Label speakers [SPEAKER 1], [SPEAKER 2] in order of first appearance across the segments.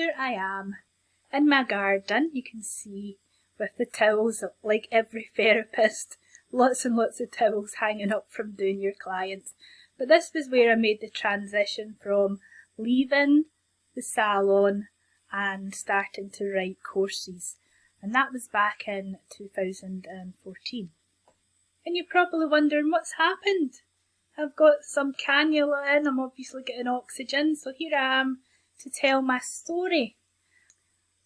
[SPEAKER 1] here I am in my garden, you can see, with the towels, like every therapist, lots and lots of towels hanging up from doing your clients. But this was where I made the transition from leaving the salon and starting to write courses. And that was back in 2014. And you're probably wondering what's happened. I've got some canula in, I'm obviously getting oxygen, so here I am to tell my story.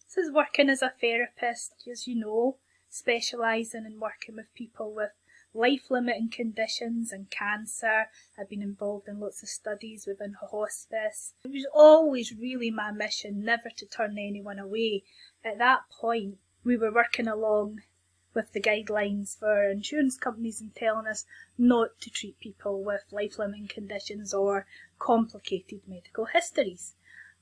[SPEAKER 1] This is working as a therapist, as you know, specialising in working with people with life-limiting conditions and cancer. I've been involved in lots of studies within hospice. It was always really my mission never to turn anyone away. At that point, we were working along with the guidelines for insurance companies and telling us not to treat people with life-limiting conditions or complicated medical histories.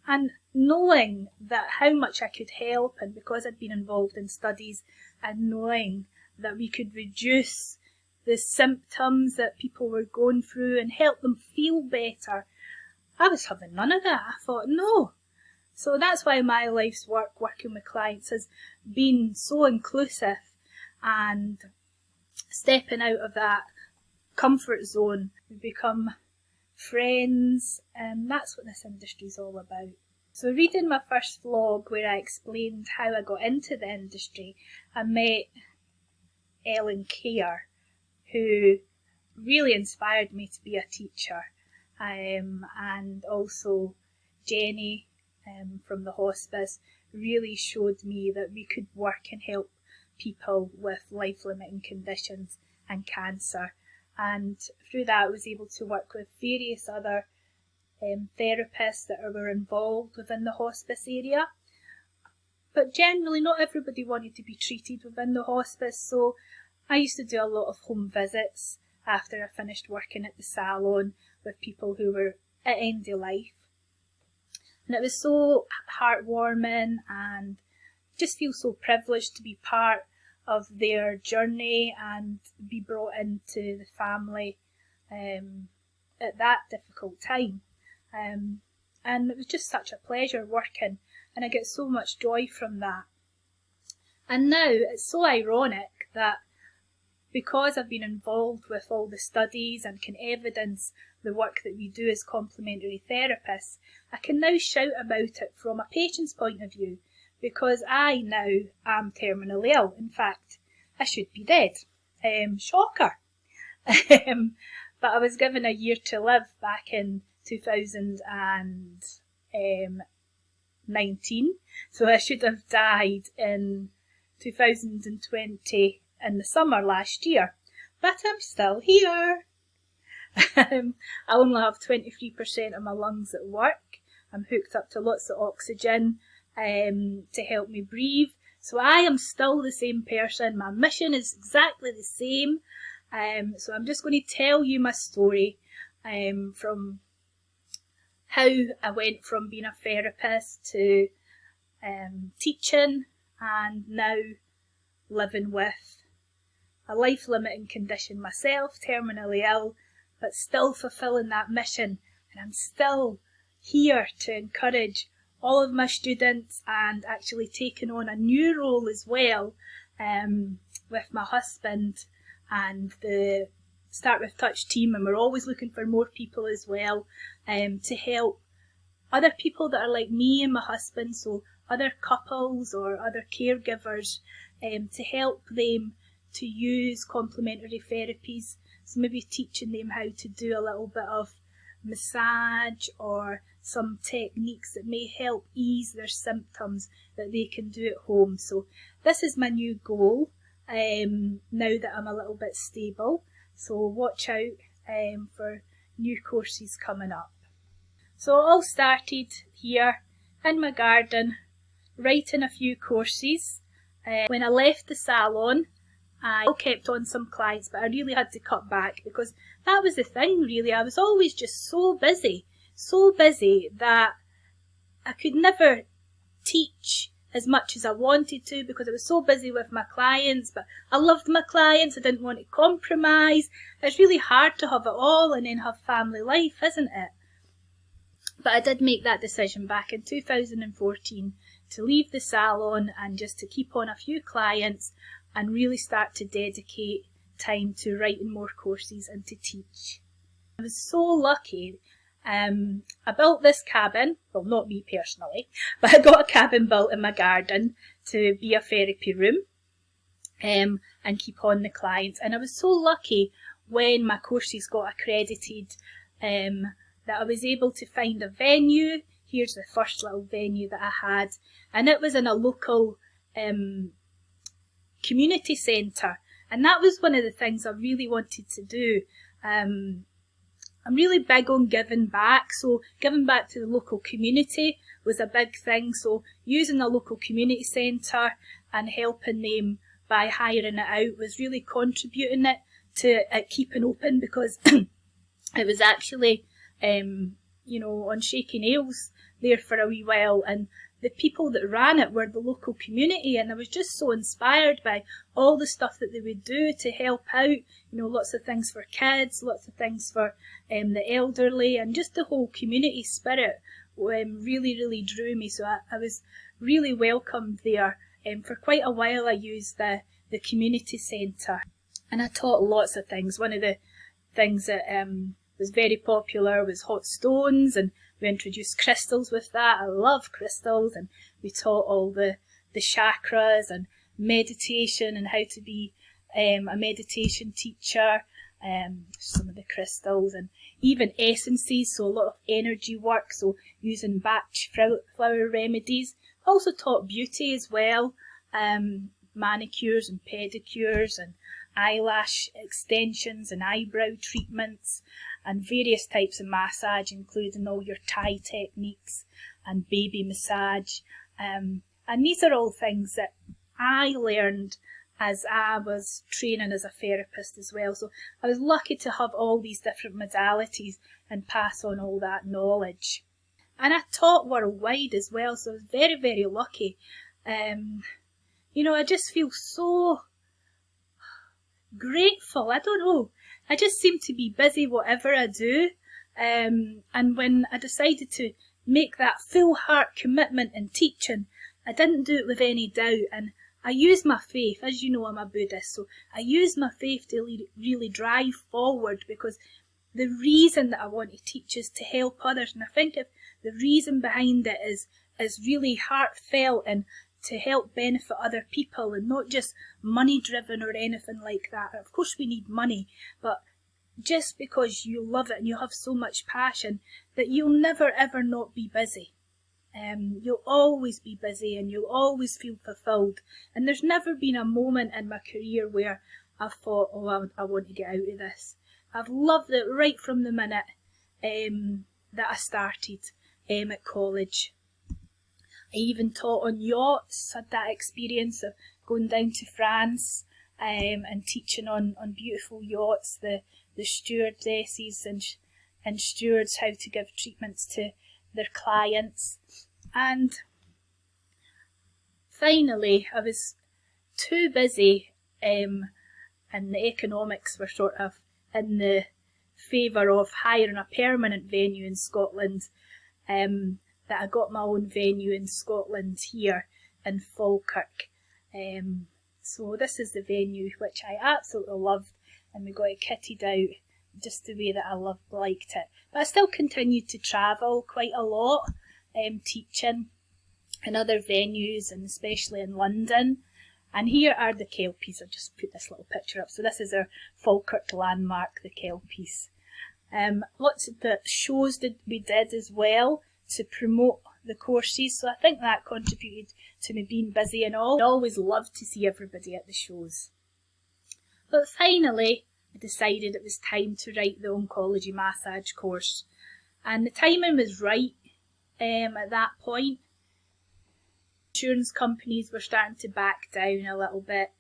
[SPEAKER 1] And knowing that how much I could help, and because I'd been involved in studies, and knowing that we could reduce the symptoms that people were going through and help them feel better, I was having none of that. I thought, no. So that's why my life's work, working with clients, has been so inclusive, and stepping out of that comfort zone, we become friends, and that's what this industry is all about. So reading my first vlog where I explained how I got into the industry, I met Ellen Care, who really inspired me to be a teacher, and also Jenny from the hospice really showed me that we could work and help people with life-limiting conditions and cancer. And through that I was able to work with various other therapists that were involved within the hospice area. But generally not everybody wanted to be treated within the hospice, so I used to do a lot of home visits after I finished working at the salon with people who were at end of life. And it was so heartwarming, and just feel so privileged to be part of their journey and be brought into the family at that difficult time. And it was just such a pleasure working, and I get so much joy from that. And now it's so ironic that because I've been involved with all the studies and can evidence the work that we do as complementary therapists, I can now shout about it from a patient's point of view, because I now am terminally ill. In fact, I should be dead. Shocker. But I was given a year to live back in 2019, so I should have died in 2020 in the summer last year, but I'm still here. I only have 23% of my lungs at work. I'm hooked up to lots of oxygen to help me breathe, so I am still the same person. My mission is exactly the same, so I'm just going to tell you my story from how I went from being a therapist to teaching, and now living with a life-limiting condition myself, terminally ill, but still fulfilling that mission. And I'm still here to encourage all of my students, and actually taking on a new role as well with my husband and the Start With Touch team, and we're always looking for more people as well to help other people that are like me and my husband, so other couples or other caregivers, to help them to use complementary therapies. So maybe teaching them how to do a little bit of massage or some techniques that may help ease their symptoms that they can do at home. So this is my new goal now that I'm a little bit stable. So watch out for new courses coming up. So it all started here in my garden, writing a few courses. When I left the salon, I kept on some clients, but I really had to cut back, because that was the thing really. I was always just so busy that I could never teach as much as I wanted to, because I was so busy with my clients. But I loved my clients, I didn't want to compromise. It's really hard to have it all and then have family life, isn't it? But I did make that decision back in 2014 to leave the salon and just to keep on a few clients and really start to dedicate time to writing more courses and to teach. I was so lucky. I built this cabin, well, not me personally, but I got a cabin built in my garden to be a therapy room and keep on the clients. And I was so lucky when my courses got accredited that I was able to find a venue. Here's the first little venue that I had, and it was in a local community centre, and that was one of the things I really wanted to do. I'm really big on giving back, so giving back to the local community was a big thing. So using the local community centre and helping them by hiring it out was really contributing it to it keeping open, because it was actually on shaky nails there for a wee while, and the people that ran it were the local community, and I was just so inspired by all the stuff that they would do to help out, lots of things for kids, lots of things for the elderly, and just the whole community spirit really drew me. So I was really welcomed there. For quite a while I used the community centre, and I taught lots of things. One of the things that was very popular was hot stones, and we introduced crystals with that. I love crystals, and we taught all the chakras and meditation and how to be a meditation teacher, some of the crystals, and even essences, so a lot of energy work, so using Bach flower remedies. Also taught beauty as well, manicures and pedicures and eyelash extensions and eyebrow treatments, and various types of massage, including all your Thai techniques and baby massage. And these are all things that I learned as I was training as a therapist as well. So I was lucky to have all these different modalities and pass on all that knowledge. And I taught worldwide as well, so I was very lucky. I just feel so grateful. I don't know. I just seem to be busy whatever I do. And when I decided to make that full heart commitment in teaching, I didn't do it with any doubt. And I used my faith. As you know, I'm a Buddhist, so I used my faith to really drive forward, because the reason that I want to teach is to help others. And I think if the reason behind it is really heartfelt and to help benefit other people, and not just money driven or anything like that. Of course we need money, but just because you love it and you have so much passion that you'll never ever not be busy. You'll always be busy and you'll always feel fulfilled. And there's never been a moment in my career where I've thought, I want to get out of this. I've loved it right from the minute that I started at college. I even taught on yachts, had that experience of going down to France and teaching on beautiful yachts, the stewardesses and stewards how to give treatments to their clients. And finally, I was too busy and the economics were sort of in the favour of hiring a permanent venue in Scotland, that I got my own venue in Scotland here in Falkirk. So this is the venue which I absolutely loved, and we got it kitted out just the way that I liked it. But I still continued to travel quite a lot, teaching in other venues, and especially in London. And here are the Kelpies. I've just put this little picture up. So this is our Falkirk landmark, the Kelpies. Lots of the shows that we did as well to promote the courses, so I think that contributed to me being busy and all. I always loved to see everybody at the shows. But finally, I decided it was time to write the Oncology massage course, and the timing was right at that point. Insurance companies were starting to back down a little bit,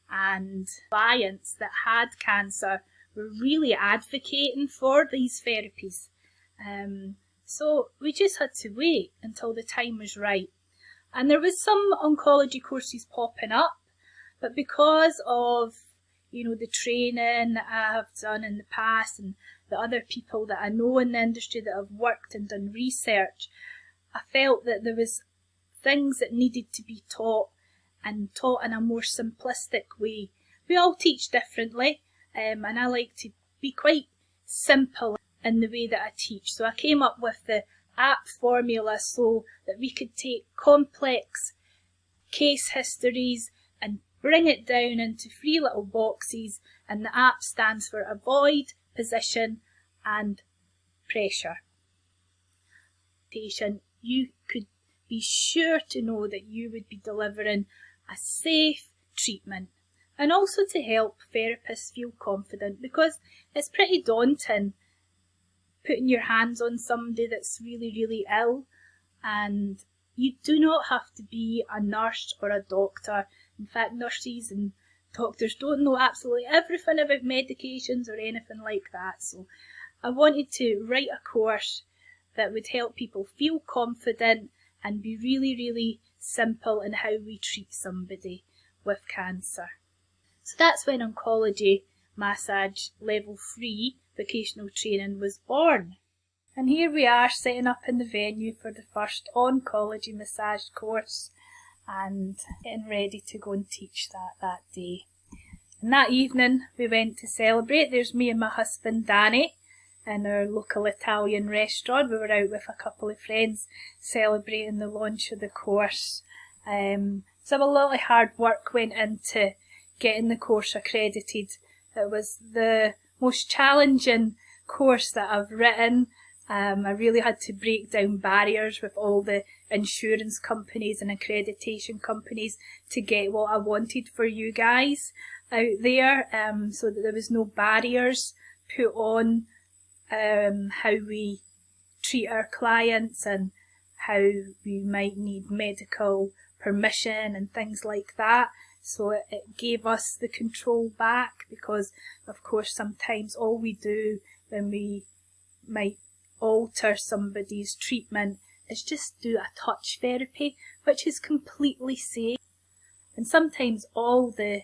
[SPEAKER 1] and clients that had cancer were really advocating for these therapies. So we just had to wait until the time was right. And there was some oncology courses popping up, but because of, you know, the training that I have done in the past and the other people that I know in the industry that have worked and done research, I felt that there was things that needed to be taught, and taught in a more simplistic way. We all teach differently, and I like to be quite simple in the way that I teach. So I came up with the app formula so that we could take complex case histories and bring it down into 3 little boxes, and the app stands for avoid, position and pressure. You could be sure to know that you would be delivering a safe treatment, and also to help therapists feel confident, because it's pretty daunting putting your hands on somebody that's really, really ill, and you do not have to be a nurse or a doctor. In fact, nurses and doctors don't know absolutely everything about medications or anything like that. So I wanted to write a course that would help people feel confident and be really, really simple in how we treat somebody with cancer. So that's when Oncology Massage Level 3 vocational training was born. And here we are setting up in the venue for the first oncology massage course and getting ready to go and teach that day. And that evening we went to celebrate. There's me and my husband Danny in our local Italian restaurant. We were out with a couple of friends celebrating the launch of the course. So a lot of hard work went into getting the course accredited. It was the most challenging course that I've written. I really had to break down barriers with all the insurance companies and accreditation companies to get what I wanted for you guys out there, so that there was no barriers put on how we treat our clients and how we might need medical permission and things like that. So it gave us the control back, because of course sometimes all we do when we might alter somebody's treatment is just do a touch therapy, which is completely safe. And sometimes all the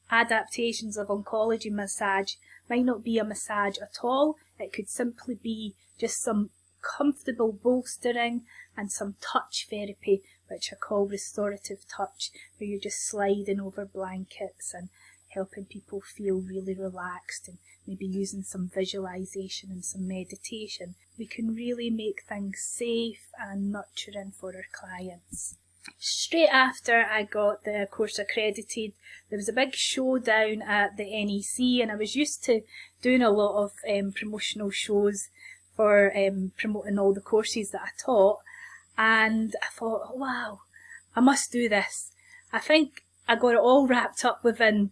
[SPEAKER 1] adaptations of oncology massage might not be a massage at all. It could simply be just some comfortable bolstering and some touch therapy, which I call restorative touch, where you're just sliding over blankets and helping people feel really relaxed, and maybe using some visualization and some meditation. We can really make things safe and nurturing for our clients. Straight after I got the course accredited, there was a big showdown at the NEC, and I was used to doing a lot of promotional shows for promoting all the courses that I taught, and I thought, oh, wow, I must do this. I think I got it all wrapped up within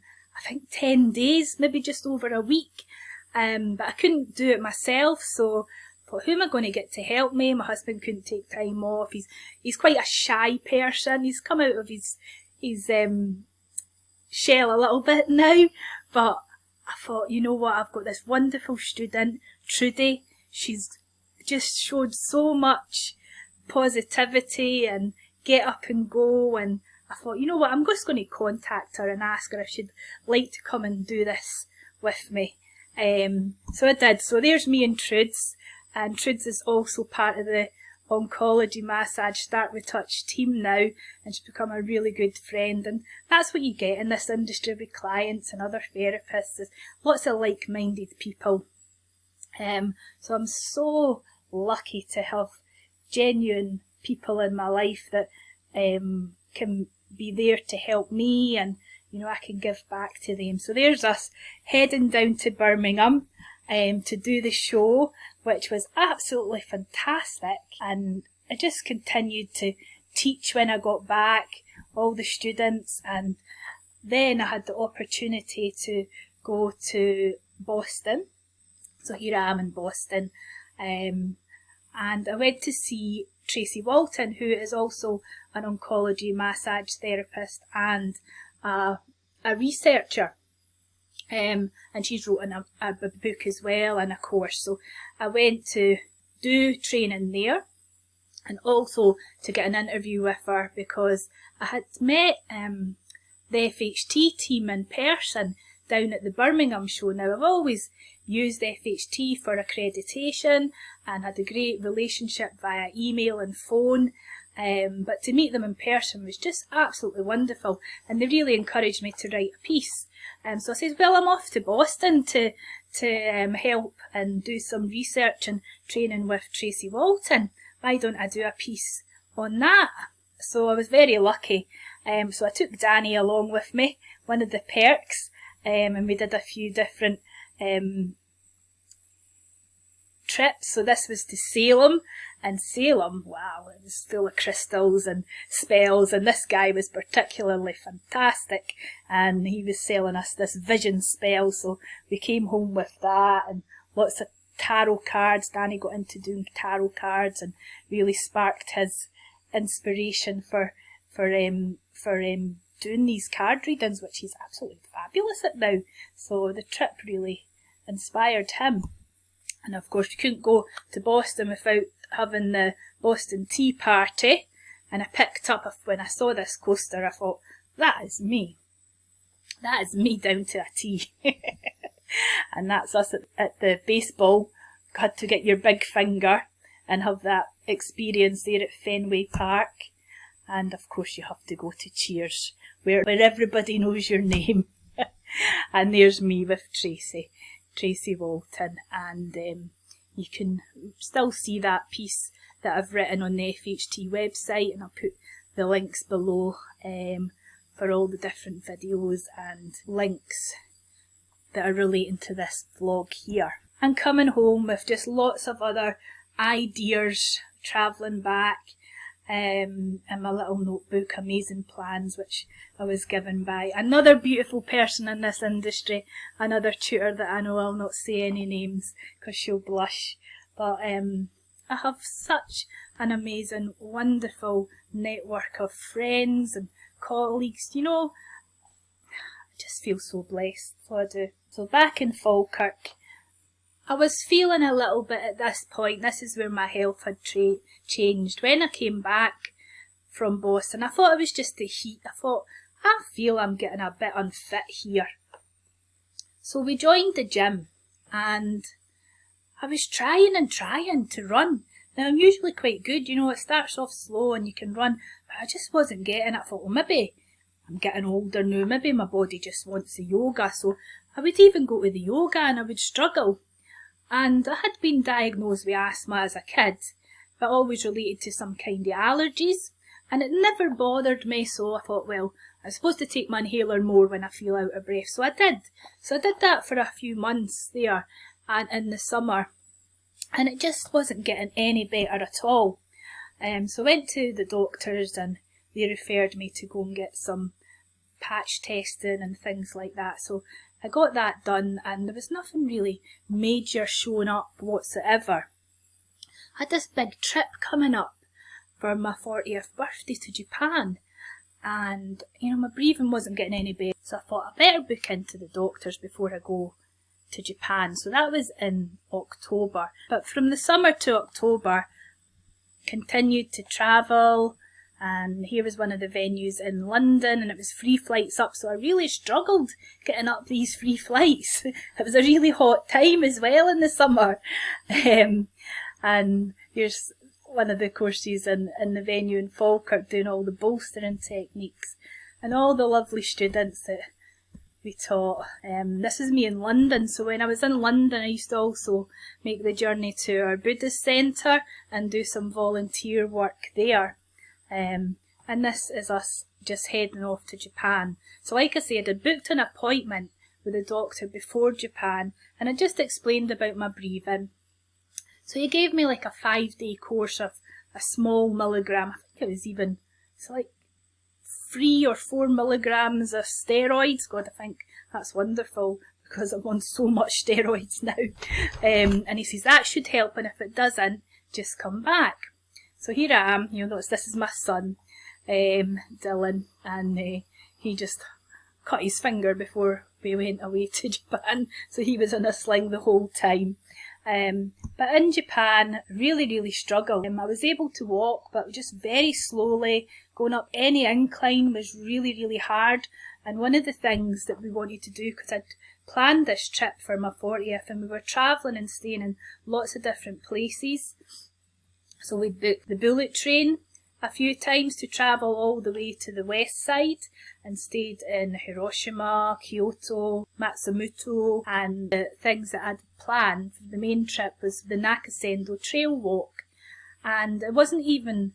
[SPEAKER 1] 10 days, maybe just over a week, but I couldn't do it myself, so I thought, who am I going to get to help me? My husband couldn't take time off. He's quite a shy person. He's come out of his shell a little bit now, but I thought, you know what, I've got this wonderful student, Trudy. She's just showed so much positivity and get up and go, and I thought, you know what, I'm just going to contact her and ask her if she'd like to come and do this with me. So I did. So there's me and Truds, and Truds is also part of the Oncology Massage Start With Touch team now, and she's become a really good friend, and that's what you get in this industry with clients and other therapists, is lots of like-minded people. So I'm so lucky to have genuine people in my life that can be there to help me, and you know, I can give back to them. So there's us heading down to Birmingham to do the show, which was absolutely fantastic, and I just continued to teach when I got back, all the students, and then I had the opportunity to go to Boston. So here I am in Boston, and I went to see Tracy Walton, who is also an oncology massage therapist and a researcher, and she's written a book as well and a course. So I went to do training there, and also to get an interview with her, because I had met the FHT team in person down at the Birmingham show. Now, I've always used FHT for accreditation and had a great relationship via email and phone, but to meet them in person was just absolutely wonderful, and they really encouraged me to write a piece. So I said, well, I'm off to Boston to help and do some research and training with Tracy Walton. Why don't I do a piece on that? So I was very lucky. So I took Danny along with me, one of the perks, and we did a few different trips. So this was to Salem, and Salem, wow, it was full of crystals and spells, and this guy was particularly fantastic, and he was selling us this vision spell, so we came home with that and lots of tarot cards. Danny got into doing tarot cards and really sparked his inspiration for doing these card readings, which he's absolutely fabulous at now. So the trip really inspired him. And of course you couldn't go to Boston without having the Boston Tea Party, and I picked up, when I saw this coaster, I thought, that is me. That is me down to a T. And that's us at the baseball. Had to get your big finger and have that experience there at Fenway Park. And of course you have to go to Cheers, where everybody knows your name. And there's me with Tracy Walton, and you can still see that piece that I've written on the FHT website, and I'll put the links below for all the different videos and links that are relating to this vlog here. And coming home with just lots of other ideas, travelling back, in my little notebook, amazing plans, which I was given by another beautiful person in this industry, another tutor that I know I'll not say any names because she'll blush, but I have such an amazing, wonderful network of friends and colleagues, you know. I just feel so blessed, so I do. So back in Falkirk, I was feeling a little bit at this point. This is where my health had changed. When I came back from Boston, I thought it was just the heat. I thought, I feel I'm getting a bit unfit here. So we joined the gym, and I was trying to run. Now, I'm usually quite good, you know, it starts off slow and you can run, but I just wasn't getting it. I thought, well, maybe I'm getting older now, maybe my body just wants the yoga. So I would even go to the yoga and I would struggle. And I had been diagnosed with asthma as a kid, but always related to some kind of allergies, and it never bothered me, so I thought, well, I'm supposed to take my inhaler more when I feel out of breath, so I did. So I did that for a few months there, and in the summer, and it just wasn't getting any better at all. So I went to the doctors, and they referred me to go and get some patch testing and things like that. So I got that done, and there was nothing really major showing up whatsoever. I had this big trip coming up for my 40th birthday to Japan, and you know, my breathing wasn't getting any better, so I thought I better book into the doctors before I go to Japan. So that was in October, but from the summer to October continued to travel, and here was one of the venues in London, and it was free flights up, so I really struggled getting up these free flights. It was a really hot time as well in the summer. And here's one of the courses in the venue in Falkirk, doing all the bolstering techniques, and all the lovely students that we taught. This is me in London, so when I was in London I used to also make the journey to our Buddhist centre and do some volunteer work there. And this is us just heading off to Japan. So like I said, I booked an appointment with a doctor before Japan, and I just explained about my breathing. So he gave me like a 5-day course of a small milligram, I think it was even, it's like 3 or 4 milligrams of steroids. God, I think that's wonderful because I'm on so much steroids now. And he says that should help, and if it doesn't, just come back. So here I am, you'll notice this is my son, Dylan, and he just cut his finger before we went away to Japan, so he was in a sling the whole time. But in Japan, really struggled. I was able to walk, but just very slowly. Going up any incline was really hard, and one of the things that we wanted to do, because I'd planned this trip for my 40th, and we were travelling and staying in lots of different places. So we booked the bullet train a few times to travel all the way to the west side, and stayed in Hiroshima, Kyoto, Matsumoto, and the things that I'd planned for the main trip was the Nakasendo Trail Walk. And it wasn't even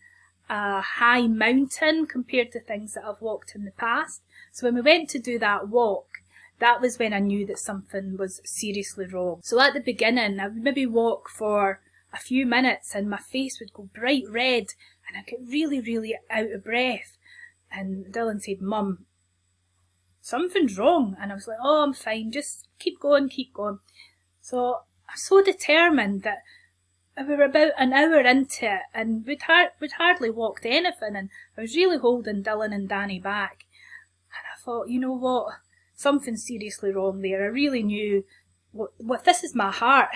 [SPEAKER 1] a high mountain compared to things that I've walked in the past. So when we went to do that walk, that was when I knew that something was seriously wrong. So at the beginning, I would maybe walk for a few minutes and my face would go bright red and I'd get really, really out of breath. And Dylan said, "Mum, something's wrong." And I was like, "Oh, I'm fine, just keep going, keep going." So I'm so determined that we were about an hour into it and we'd hardly walked anything, and I was really holding Dylan and Danny back. And I thought, you know what, something's seriously wrong there. I really knew, what this is my heart.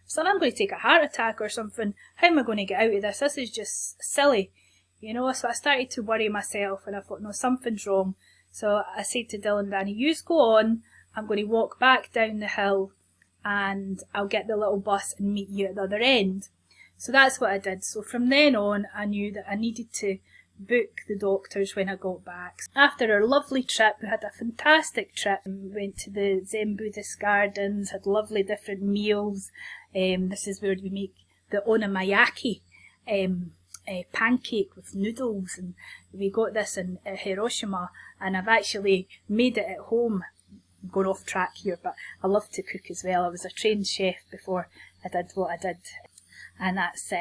[SPEAKER 1] So I'm going to take a heart attack or something. How am I going to get out of this? This is just silly, you know. So I started to worry myself, and I thought, no, something's wrong. So I said to Dylan and Danny, "You go on, I'm going to walk back down the hill and I'll get the little bus and meet you at the other end." So that's what I did. So from then on, I knew that I needed to book the doctors when I got back. After our lovely trip, we had a fantastic trip. We went to the Zen Buddhist gardens, had lovely different meals. This is where we make the onamayaki pancake with noodles, and we got this in Hiroshima, and I've actually made it at home. I'm going off track here, but I love to cook as well. I was a trained chef before I did what I did, and that's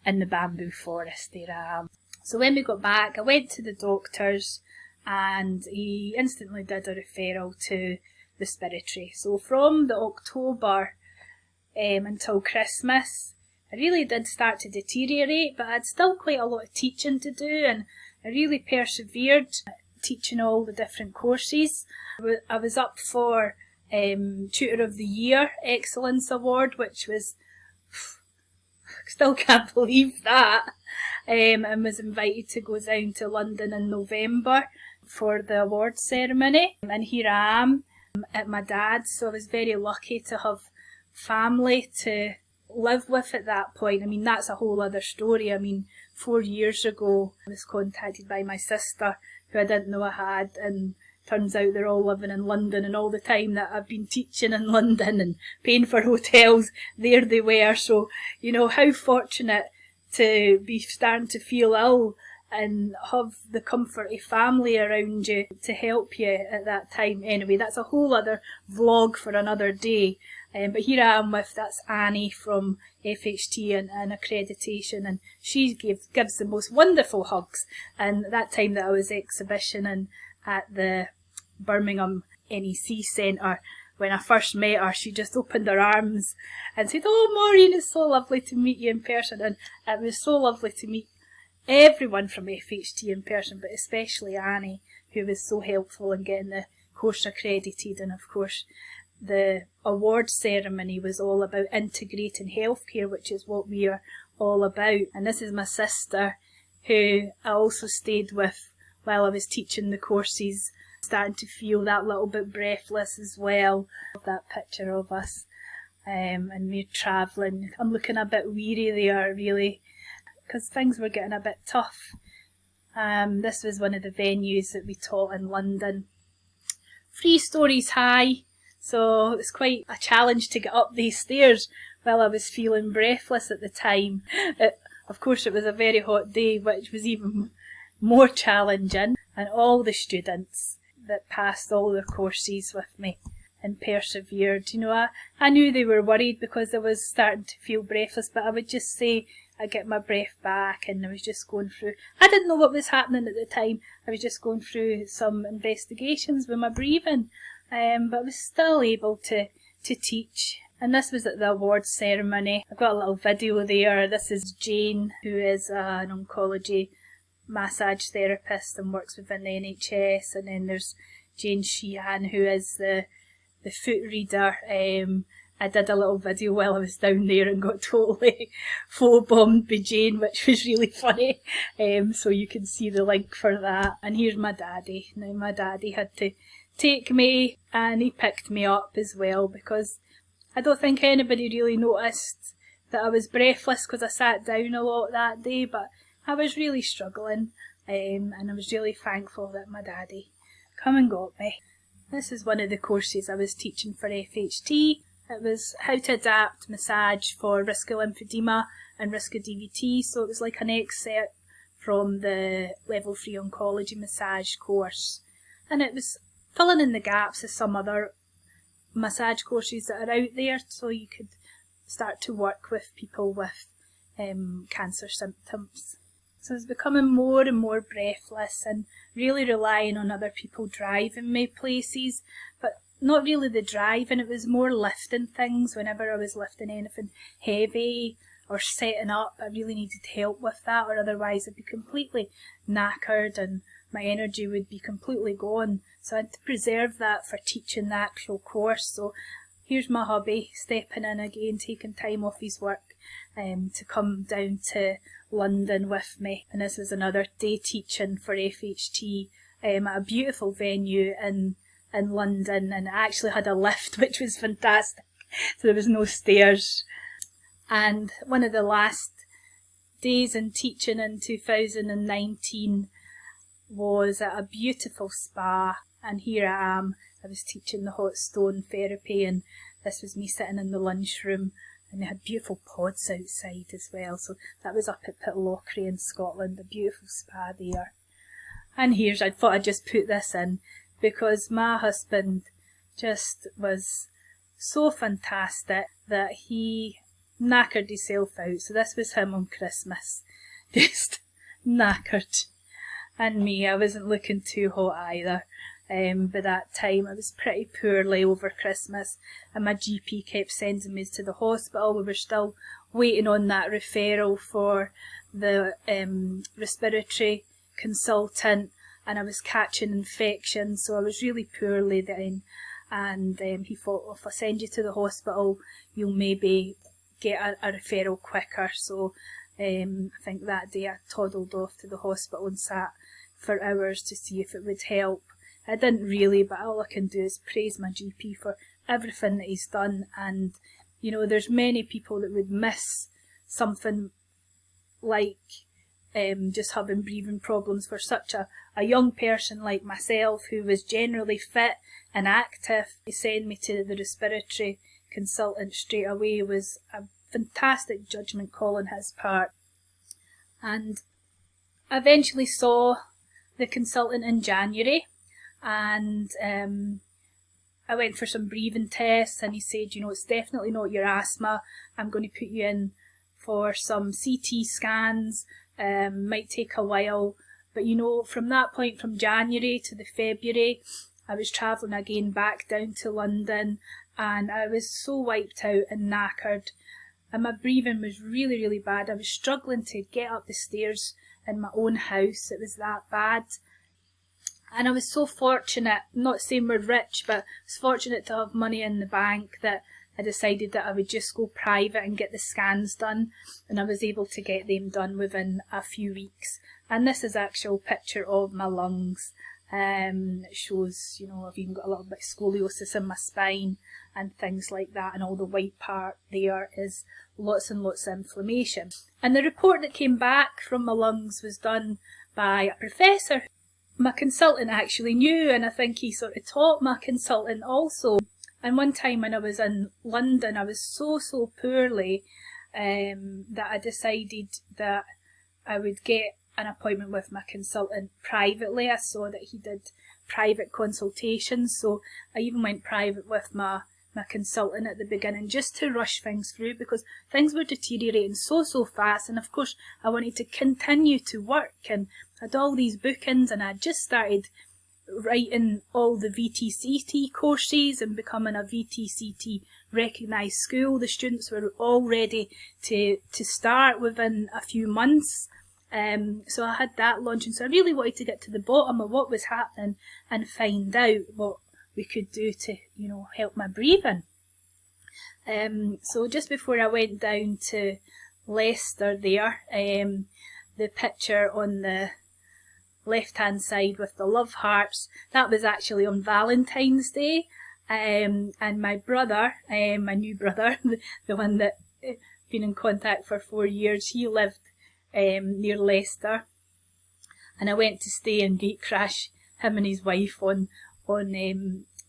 [SPEAKER 1] in the bamboo forest there. So when we got back, I went to the doctors and he instantly did a referral to the respiratory. So from the October until Christmas, I really did start to deteriorate, but I had still quite a lot of teaching to do, and I really persevered teaching all the different courses. I was up for Tutor of the Year Excellence Award, which was, still can't believe that, and was invited to go down to London in November for the award ceremony. And here I am at my dad's, so I was very lucky to have family to live with at that point. I mean, that's a whole other story. I mean, 4 years ago I was contacted by my sister, who I didn't know I had, and turns out they're all living in London, and all the time that I've been teaching in London and paying for hotels, there they were. So, you know, how fortunate to be starting to feel ill and have the comfort of family around you to help you at that time. Anyway, that's a whole other vlog for another day. But here I am with, that's Annie from FHT and accreditation, and she gives the most wonderful hugs. And that time that I was exhibitioning at the Birmingham NEC Centre, when I first met her, she just opened her arms and said, "Oh, Maureen, it's so lovely to meet you in person." And it was so lovely to meet everyone from FHT in person, but especially Annie, who was so helpful in getting the course accredited. And of course, the award ceremony was all about integrating healthcare, which is what we are all about. And this is my sister, who I also stayed with while I was teaching the courses, starting to feel that little bit breathless as well. That picture of us, and we're travelling. I'm looking a bit weary there, really, because things were getting a bit tough. This was one of the venues that we taught in London. 3 stories high, so it was quite a challenge to get up these stairs while I was feeling breathless at the time. Of course, it was a very hot day, which was even more challenging, and all the students that passed all their courses with me and persevered, you know, I knew they were worried because I was starting to feel breathless, but I would just say I get my breath back, and I was just going through, I didn't know what was happening at the time, I was just going through some investigations with my breathing, but I was still able to teach. And this was at the awards ceremony. I've got a little video there. This is Jane, who is an oncology massage therapist and works within the NHS, and then there's Jane Sheehan, who is the foot reader, and I did a little video while I was down there and got totally photobombed by Jane, which was really funny. So you can see the link for that. And here's my daddy. Now my daddy had to take me, and he picked me up as well, because I don't think anybody really noticed that I was breathless because I sat down a lot that day, but I was really struggling, and I was really thankful that my daddy come and got me. This is one of the courses I was teaching for FHT. It was how to adapt massage for risk of lymphedema and risk of DVT, so it was like an excerpt from the level 3 oncology massage course, and it was filling in the gaps of some other massage courses that are out there, so you could start to work with people with cancer symptoms. So I was becoming more and more breathless and really relying on other people driving me places, but not really the driving, it was more lifting things. Whenever I was lifting anything heavy or setting up, I really needed help with that, or otherwise I'd be completely knackered and my energy would be completely gone. So I had to preserve that for teaching the actual course. So here's my hubby stepping in again, taking time off his work to come down to London with me. And this was another day teaching for FHT at a beautiful venue in London, and I actually had a lift, which was fantastic. So there was no stairs. And one of the last days in teaching in 2019 was at a beautiful spa, and here I am. I was teaching the hot stone therapy, and this was me sitting in the lunchroom, and they had beautiful pods outside as well. So that was up at Pitlochry in Scotland, a beautiful spa there. And here's, I thought I'd just put this in because my husband just was so fantastic that he knackered himself out. So this was him on Christmas, just knackered. And me, I wasn't looking too hot either. By that time I was pretty poorly over Christmas, and my GP kept sending me to the hospital. We were still waiting on that referral for the respiratory consultant, and I was catching infections, so I was really poorly then. And he thought, well, if I send you to the hospital, you'll maybe get a referral quicker. So I think that day I toddled off to the hospital and sat for hours to see if it would help. I didn't really, but all I can do is praise my GP for everything that he's done. And, you know, there's many people that would miss something like just having breathing problems for such a young person like myself, who was generally fit and active. He sent me to the respiratory consultant straight away. It was a fantastic judgment call on his part. And I eventually saw the consultant in January, and I went for some breathing tests, and he said, you know, it's definitely not your asthma. I'm going to put you in for some CT scans. Might take a while, but you know, from that point, from January to the February, I was travelling again back down to London, and I was so wiped out and knackered, and my breathing was really, really bad. I was struggling to get up the stairs in my own house. It was that bad. And I was so fortunate, not saying we're rich, but I was fortunate to have money in the bank, that I decided that I would just go private and get the scans done, and I was able to get them done within a few weeks. And this is an actual picture of my lungs. It shows, you know, I've even got a little bit of scoliosis in my spine and things like that, and all the white part there is lots and lots of inflammation. And the report that came back from my lungs was done by a professor my consultant actually knew, and I think he sort of taught my consultant also. And one time when I was in London, I was so poorly that I decided that I would get an appointment with my consultant privately. I saw that he did private consultations, so I even went private with my consultant at the beginning, just to rush things through, because things were deteriorating so fast, and of course I wanted to continue to work, and I had all these bookings, and I just started writing all the VTCT courses and becoming a VTCT recognised school. The students were all ready to start within a few months. So I had that launching, so I really wanted to get to the bottom of what was happening and find out what we could do to, you know, help my breathing. So just before I went down to Leicester there, the picture on the left hand side with the love hearts, that was actually on Valentine's Day. And my brother, my new brother, the one that been in contact for 4 years, he lived near Leicester, and I went to stay and gate crash him and his wife on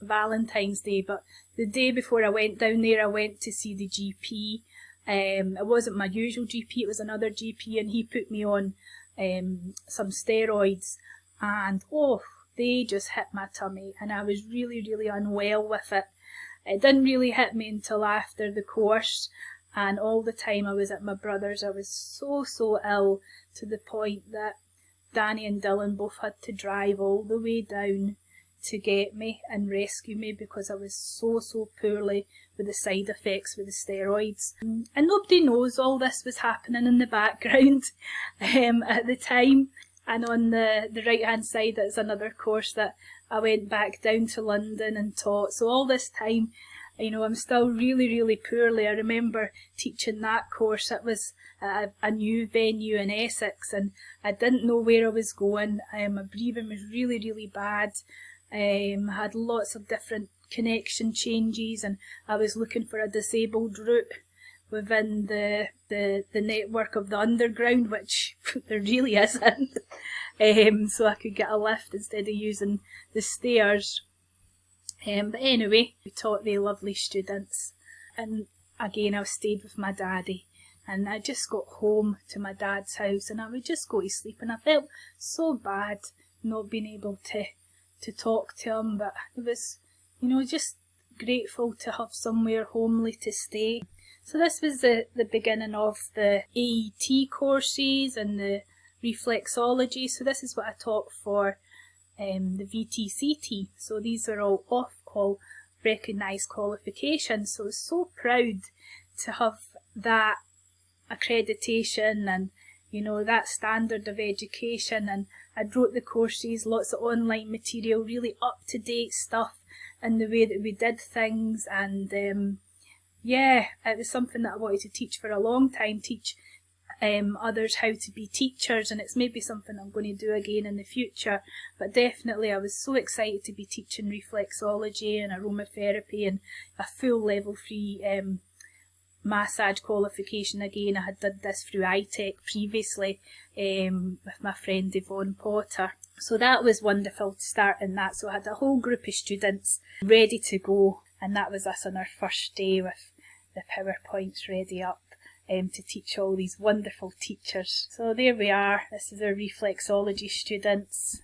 [SPEAKER 1] Valentine's Day. But the day before I went down there, I went to see the GP. It wasn't my usual GP, it was another GP, and he put me on some steroids, and they just hit my tummy, and I was really, really unwell with it. It didn't really hit me until after the course, and all the time I was at my brother's, I was so ill, to the point that Danny and Dylan both had to drive all the way down to get me and rescue me, because I was so poorly with the side effects with the steroids. And nobody knows all this was happening in the background at the time. And on the right hand side, that's another course that I went back down to London and taught. So all this time, you know, I'm still really, really poorly. I remember teaching that course. It was a new venue in Essex, and I didn't know where I was going. My breathing was really, really bad. I had lots of different connection changes, and I was looking for a disabled route within the network of the underground, which there really isn't. So I could get a lift instead of using the stairs. But anyway, we taught the lovely students, and again I stayed with my daddy, and I just got home to my dad's house, and I would just go to sleep, and I felt so bad not being able to talk to him, but it was, you know, just grateful to have somewhere homely to stay. So this was the beginning of the AET courses and the reflexology. So this is what I taught for the VTCT. So these are all off-call recognised qualifications. So I was so proud to have that accreditation and, you know, that standard of education. And I wrote the courses, lots of online material, really up-to-date stuff in the way that we did things. And yeah, it was something that I wanted to teach for a long time, teach others how to be teachers, and it's maybe something I'm going to do again in the future. But definitely I was so excited to be teaching reflexology and aromatherapy and a full level 3 massage qualification again. I had done this through iTech previously with my friend Yvonne Potter. So that was wonderful to start in that. So I had a whole group of students ready to go, and that was us on our first day with the PowerPoints ready up to teach all these wonderful teachers. So there we are. This is our reflexology students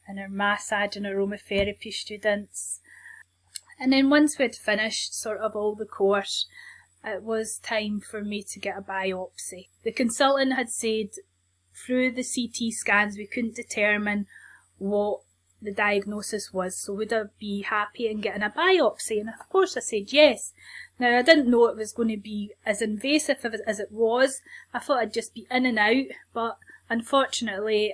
[SPEAKER 1] and our massage and aromatherapy students. And then once we'd finished sort of all the course, it was time for me to get a biopsy. The consultant had said through the CT scans we couldn't determine what the diagnosis was, so would I be happy in getting a biopsy? And of course I said yes. Now I didn't know it was going to be as invasive as it was. I thought I'd just be in and out, but unfortunately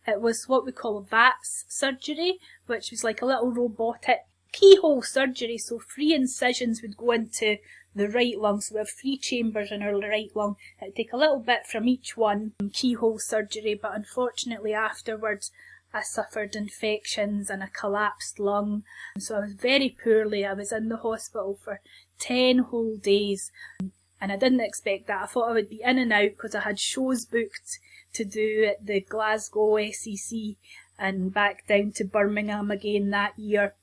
[SPEAKER 1] it was what we call VATS surgery, which was like a little robotic keyhole surgery. So 3 incisions would go into the right lung. So we have 3 chambers in our right lung. It would take a little bit from each one, keyhole surgery, but unfortunately afterwards I suffered infections and a collapsed lung. So I was very poorly. I was in the hospital for 10 whole days, and I didn't expect that. I thought I would be in and out because I had shows booked to do at the Glasgow SEC and back down to Birmingham again that year.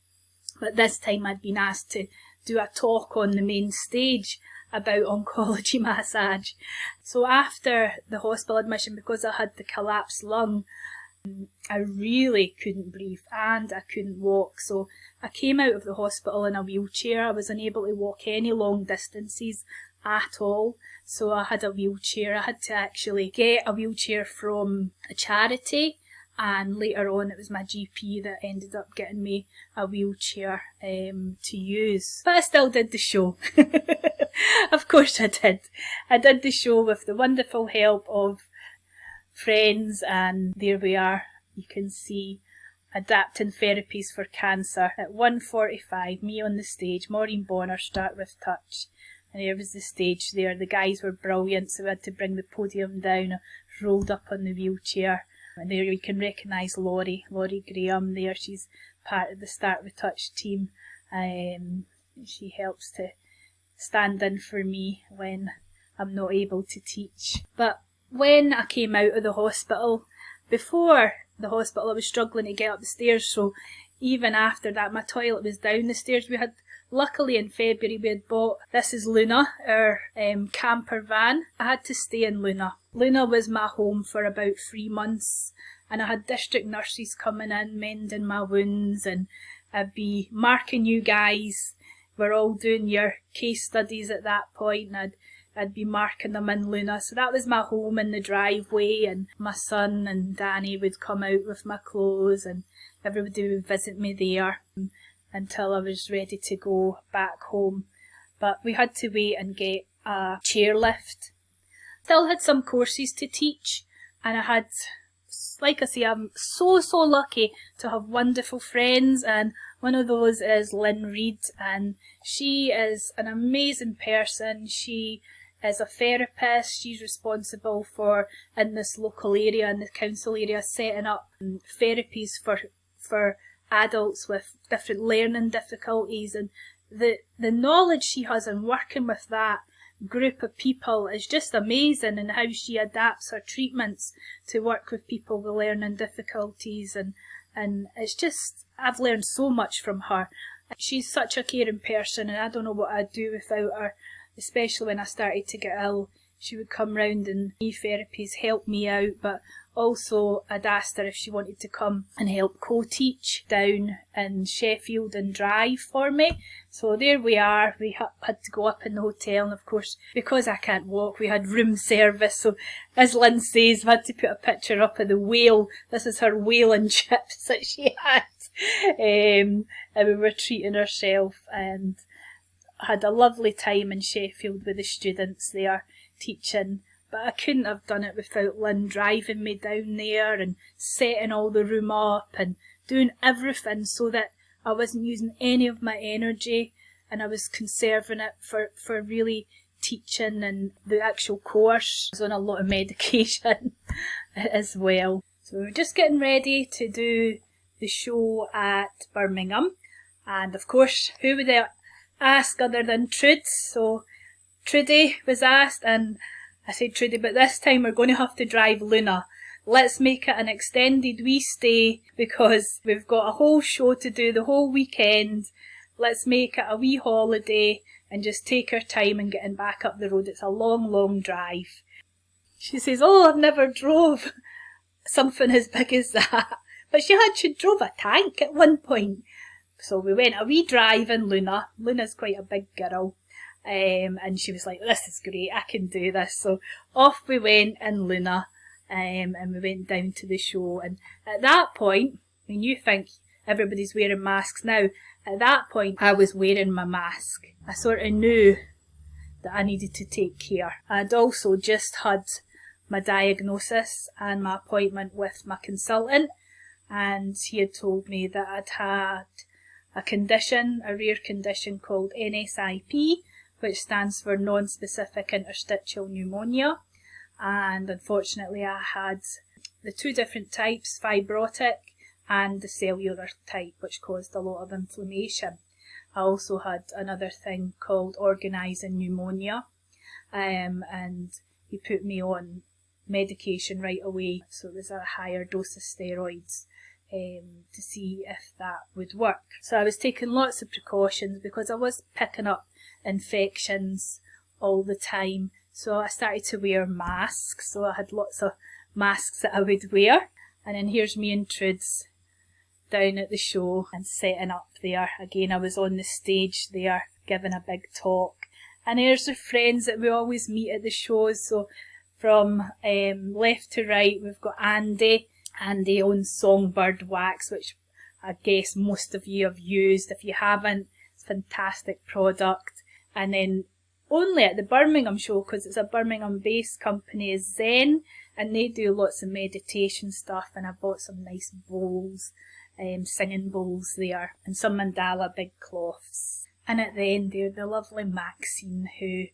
[SPEAKER 1] But this time I'd been asked to do a talk on the main stage about oncology massage. So after the hospital admission, because I had the collapsed lung, I really couldn't breathe and I couldn't walk. So I came out of the hospital in a wheelchair. I was unable to walk any long distances at all. So I had a wheelchair. I had to actually get a wheelchair from a charity, and later on it was my GP that ended up getting me a wheelchair to use. But I still did the show. Of course I did. I did the show with the wonderful help of friends, and there we are. You can see adapting therapies for cancer. At 1:45, me on the stage, Maureen Bonner, Start With Touch. And there was the stage there. The guys were brilliant, so we had to bring the podium down, rolled up on the wheelchair. And there you can recognise Laurie Graham there. She's part of the Start With Touch team. She helps to stand in for me when I'm not able to teach. But when I came out of the hospital, before the hospital I was struggling to get up the stairs, so even after that my toilet was down the stairs. We had, luckily in February, we had bought, this is Luna, our camper van. I had to stay in Luna. Luna was my home for about 3 months, and I had district nurses coming in, mending my wounds, and I'd be marking you guys. We're all doing your case studies at that point, and I'd be marking them in Luna. So that was my home in the driveway, and my son and Danny would come out with my clothes, and everybody would visit me there until I was ready to go back home. But we had to wait and get a chairlift. Still had some courses to teach, and I had, like I say, I'm so lucky to have wonderful friends, and one of those is Lynn Reid, and she is an amazing person. She is a therapist. She's responsible for, in this local area, in the council area, setting up therapies for adults with different learning difficulties, and the knowledge she has in working with that group of people is just amazing, and how she adapts her treatments to work with people with learning difficulties, and it's just, I've learned so much from her. She's such a caring person, and I don't know what I'd do without her, especially when I started to get ill. She would come round and do therapies, help me out, but also I'd asked her if she wanted to come and help co-teach down in Sheffield and drive for me. So there we are. We had to go up in the hotel, and of course, because I can't walk, we had room service. So as Lynn says, we had to put a picture up of the whale. This is her whale and chips that she had. And we were treating herself, and had a lovely time in Sheffield with the students there teaching. But I couldn't have done it without Lynn driving me down there and setting all the room up and doing everything so that I wasn't using any of my energy, and I was conserving it for really teaching and the actual course. I was on a lot of medication as well. So we're just getting ready to do the show at Birmingham, and of course, who would I ask other than Trude? So Trudy was asked, and I said, Trudy, but this time we're going to have to drive Luna. Let's make it an extended wee stay, because we've got a whole show to do the whole weekend. Let's make it a wee holiday and just take our time and getting back up the road. It's a long drive. She says, oh, I've never drove something as big as that. But she drove a tank at one point. So we went a wee drive in Luna. Luna's quite a big girl. And she was like, this is great, I can do this. So off we went in Luna, and we went down to the show. And at that point, when you think everybody's wearing masks now, at that point I was wearing my mask. I sort of knew that I needed to take care. I'd also just had my diagnosis and my appointment with my consultant, and he had told me that I'd had a condition, a rare condition called NSIP, which stands for non-specific interstitial pneumonia. And unfortunately I had the two different types, fibrotic and the cellular type, which caused a lot of inflammation. I also had another thing called organising pneumonia, and he put me on medication right away. So there's a higher dose of steroids to see if that would work. So I was taking lots of precautions because I was picking up infections all the time. So I started to wear masks. So I had lots of masks that I would wear. And then here's me and Trudes down at the show and setting up there. Again, I was on the stage there giving a big talk. And here's the friends that we always meet at the shows. So from left to right, we've got Andy. Andy owns Songbird Wax, which I guess most of you have used. If you haven't, it's a fantastic product. And then only at the Birmingham show, because it's a Birmingham-based company, is Zen. and they do lots of meditation stuff, and I bought some nice bowls, singing bowls there, and some mandala big cloths. And at the end there, the lovely Maxine, who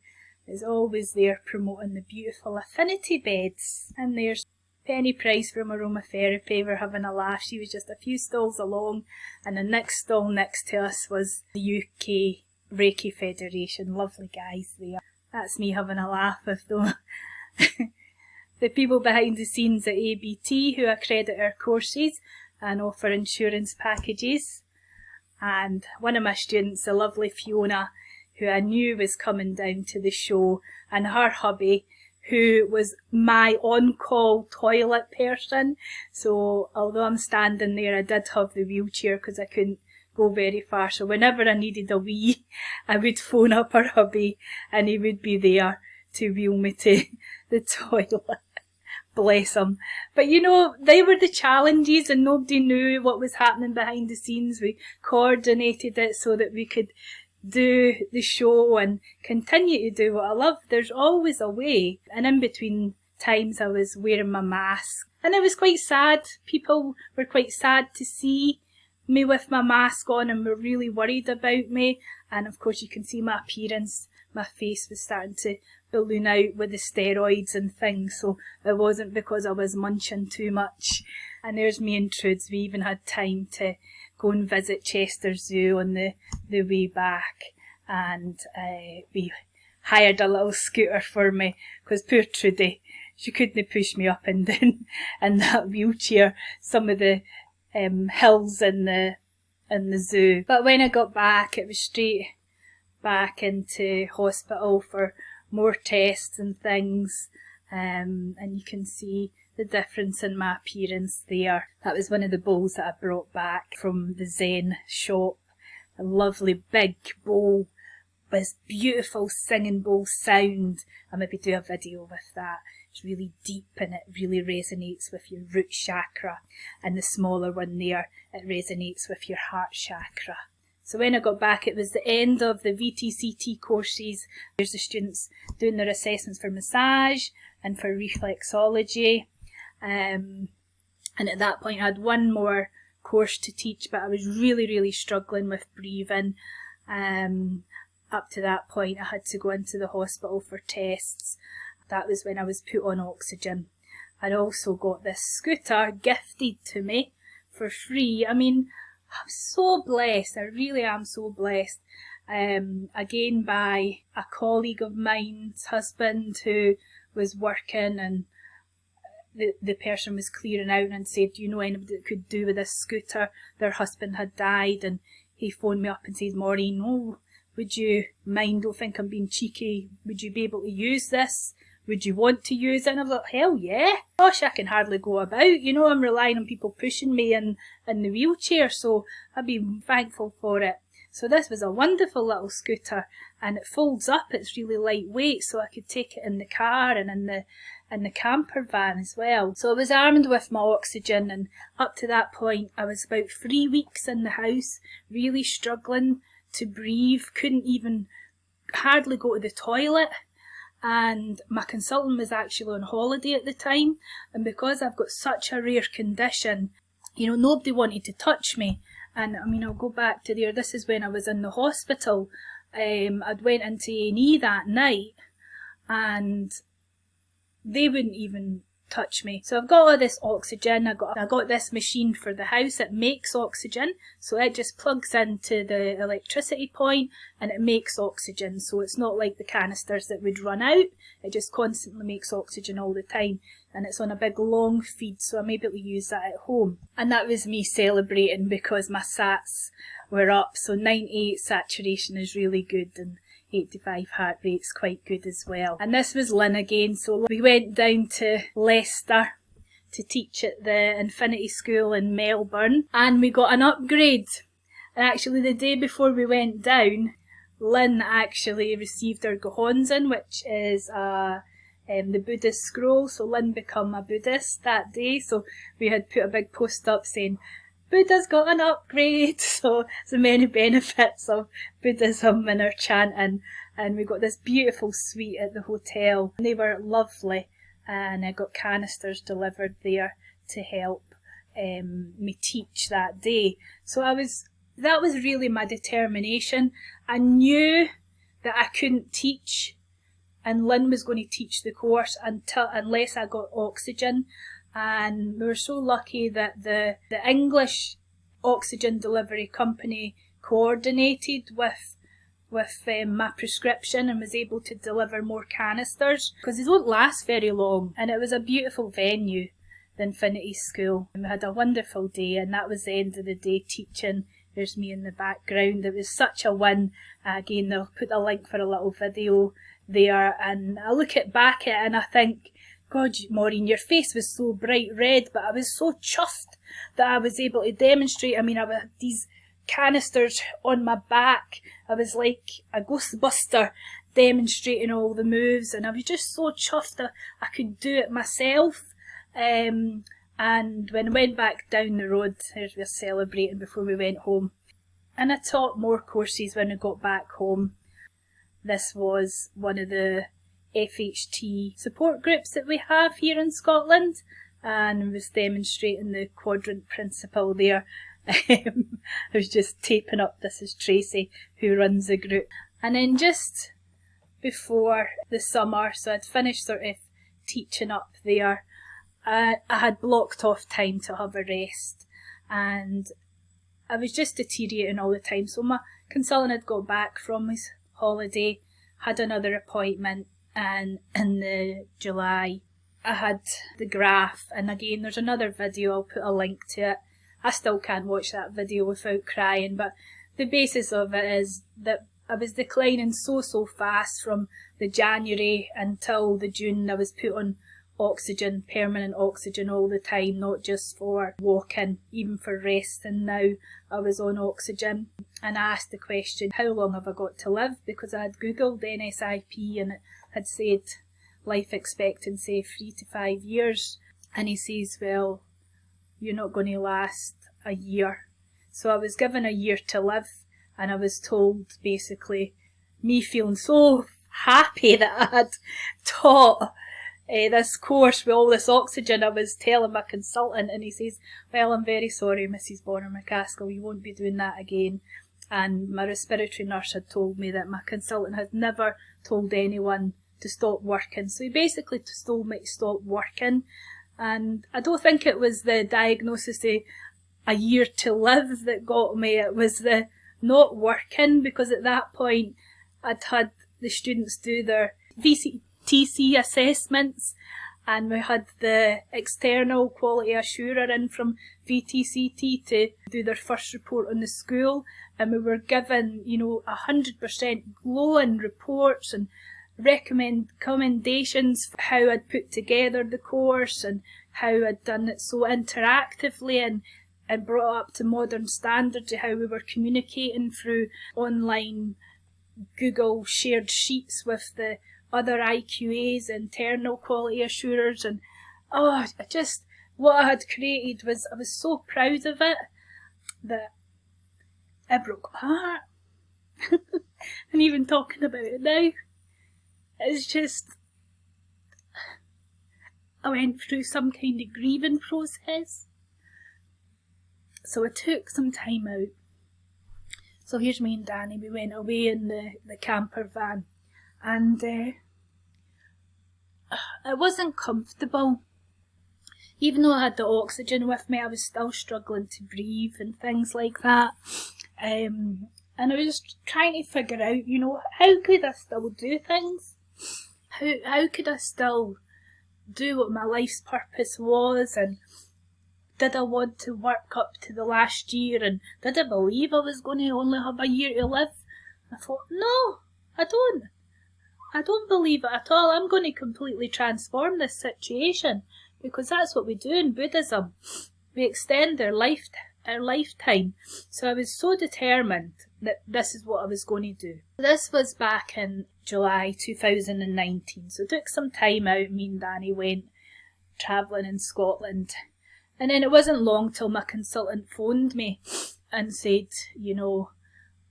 [SPEAKER 1] is always there promoting the beautiful affinity beds. And there's Penny Price from aromatherapy. We're having a laugh. She was just a few stalls along, and the next stall next to us was the UK Reiki Federation. Lovely guys there. That's me having a laugh with them. The people behind the scenes at ABT who accredit our courses and offer insurance packages. And one of my students, the lovely Fiona, who I knew was coming down to the show, and her hubby, who was my on-call toilet person. So although I'm standing there, I did have the wheelchair because I couldn't go very far. So whenever I needed a wee, I would phone up her hubby and he would be there to wheel me to the toilet. Bless him. But you know, they were the challenges, and nobody knew what was happening behind the scenes. We coordinated it so that we could do the show and continue to do what I love. There's always a way. And in between times I was wearing my mask, and it was quite sad. People were quite sad to see me with my mask on and were really worried about me. And of course you can see my appearance. My face was starting to balloon out with the steroids and things, so it wasn't because I was munching too much. And there's me and Trudes. We even had time to go and visit Chester Zoo on the way back, and we hired a little scooter for me, because poor Trudy, she couldn't push me up and down in that wheelchair some of the hills in the zoo. But when I got back, it was straight back into hospital for more tests and things, and you can see the difference in my appearance there. That was one of the bowls that I brought back from the Zen shop. A lovely big bowl with beautiful singing bowl sound. I'll maybe do a video with that. It's really deep and it really resonates with your root chakra. And the smaller one there, it resonates with your heart chakra. So when I got back, it was the end of the VTCT courses. There's the students doing their assessments for massage and for reflexology. And at that point I had one more course to teach, but I was really struggling with breathing. Up to that point I had to go into the hospital for tests. That was when I was put on oxygen. I'd also got this scooter gifted to me for free. I mean, I'm so blessed. I really am so blessed. Again by a colleague of mine's husband who was working, and the person was clearing out and said, do you know anybody that could do with this scooter? Their husband had died, and he phoned me up and said, Maureen, oh, would you mind, don't think I'm being cheeky, would you be able to use this? Would you want to use it? And I was like, hell yeah. Gosh, I can hardly go about. You know, I'm relying on people pushing me in the wheelchair, so I'd be thankful for it. So this was a wonderful little scooter, and it folds up. It's really lightweight, so I could take it in the car and in the camper van as well. So I was armed with my oxygen, and up to that point I was about 3 weeks in the house, really struggling to breathe, couldn't even hardly go to the toilet. And my consultant was actually on holiday at the time, and because I've got such a rare condition, you know, nobody wanted to touch me. And I mean, I'll go back to there, this is when I was in the hospital. I'd went into A&E that night and they wouldn't even touch me. So I've got all this oxygen, I got this machine for the house, it makes oxygen, so it just plugs into the electricity point and it makes oxygen. So it's not like the canisters that would run out, it just constantly makes oxygen all the time, and it's on a big long feed, so I'm able to use that at home. And that was me celebrating because my sats were up, so 98 saturation is really good, and 85 heart rate's quite good as well. And this was Lynn again, so we went down to Leicester to teach at the Infinity School in Melbourne, and we got an upgrade. And actually the day before we went down, Lynn actually received her Gohonzon, which is the Buddhist scroll, so Lynn became a Buddhist that day, so we had put a big post up saying, Buddha's got an upgrade, so many benefits of Buddhism in our chanting, and we got this beautiful suite at the hotel. They were lovely, and I got canisters delivered there to help me teach that day. So that was really my determination. I knew that I couldn't teach, and Lynn was going to teach the course unless I got oxygen. And we were so lucky that the English oxygen delivery company coordinated with my prescription and was able to deliver more canisters, because they don't last very long. And it was a beautiful venue, the Infinity School, and we had a wonderful day, and that was the end of the day teaching. There's me in the background. It was such a win. Again, I'll put a link for a little video there, and I look back at it and I think, God, Maureen, your face was so bright red, but I was so chuffed that I was able to demonstrate. I mean, I had these canisters on my back. I was like a ghostbuster demonstrating all the moves, and I was just so chuffed that I could do it myself. And when I went back down the road, we were celebrating before we went home, and I taught more courses when I got back home. This was one of the FHT support groups that we have here in Scotland, and I was demonstrating the quadrant principle there. I was just taping up, this is Tracy who runs the group. And then just before the summer, so I'd finished sort of teaching up there, I had blocked off time to have a rest, and I was just deteriorating all the time. So my consultant had got back from his holiday, had another appointment, and in the July I had the graph, and again there's another video, I'll put a link to it. I still can't watch that video without crying, but the basis of it is that I was declining so fast from the January until the June. I was put on oxygen, permanent oxygen all the time, not just for walking, even for rest. And now I was on oxygen, and I asked the question, how long have I got to live? Because I had googled NSIP and it had said life expectancy 3 to 5 years, and he says, well, you're not going to last a year. So I was given a year to live, and I was told, basically, me feeling so happy that I had taught this course with all this oxygen, I was telling my consultant, and he says, well, I'm very sorry, Mrs. Bonner McCaskill, you won't be doing that again. And my respiratory nurse had told me that my consultant had never told anyone to stop working. So he basically told me to stop working. And I don't think it was the diagnosis of a year to live that got me, it was the not working, because at that point I'd had the students do their VCTC assessments, and we had the external quality assurer in from VTCT to do their first report on the school, and we were given, 100% glowing reports and recommendations for how I'd put together the course and how I'd done it so interactively and brought up to modern standards of how we were communicating through online Google shared sheets with the other IQAs, internal quality assurers, and what I had created was, I was so proud of it that it broke my heart. And even talking about it now, it's just, I went through some kind of grieving process. So I took some time out. So here's me and Danny, we went away in the camper van, and it wasn't comfortable. Even though I had the oxygen with me, I was still struggling to breathe and things like that. And I was just trying to figure out, how could I still do things? How could I still do what my life's purpose was? And did I want to work up to the last year? And did I believe I was going to only have a year to live? I thought, no, I don't. I don't believe it at all. I'm going to completely transform this situation, because that's what we do in Buddhism. We extend our lifetime. So I was so determined that this is what I was going to do. This was back in July 2019. So it took some time out. Me and Danny went travelling in Scotland. And then it wasn't long till my consultant phoned me and said,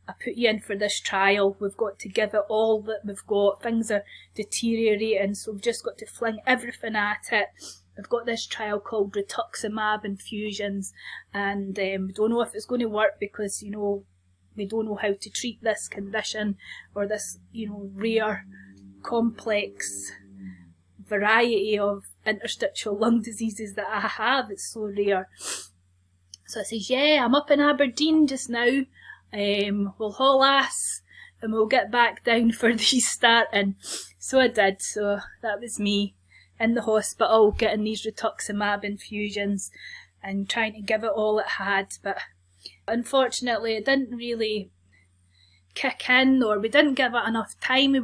[SPEAKER 1] I put you in for this trial, we've got to give it all that we've got, things are deteriorating, so we've just got to fling everything at it. We've got this trial called rituximab infusions, and we don't know if it's going to work because, you know, we don't know how to treat this condition or this, you know, rare, complex variety of interstitial lung diseases that I have. It's so rare. So I says, yeah, I'm up in Aberdeen just now. We'll haul ass and we'll get back down for these starting. So I did. So that was me in the hospital getting these rituximab infusions and trying to give it all it had. But unfortunately, it didn't really kick in, or we didn't give it enough time.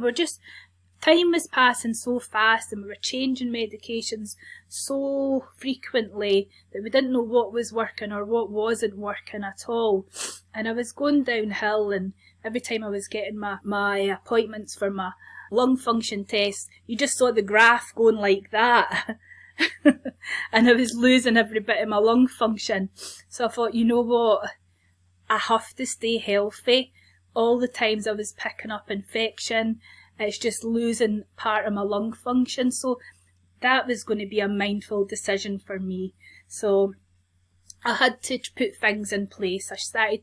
[SPEAKER 1] Time was passing so fast and we were changing medications so frequently that we didn't know what was working or what wasn't working at all. And I was going downhill, and every time I was getting my appointments for my lung function test, you just saw the graph going like that. And I was losing every bit of my lung function. So I thought, you know what, I have to stay healthy. All the times I was picking up infection, it's just losing part of my lung function. So that was going to be a mindful decision for me. So I had to put things in place. I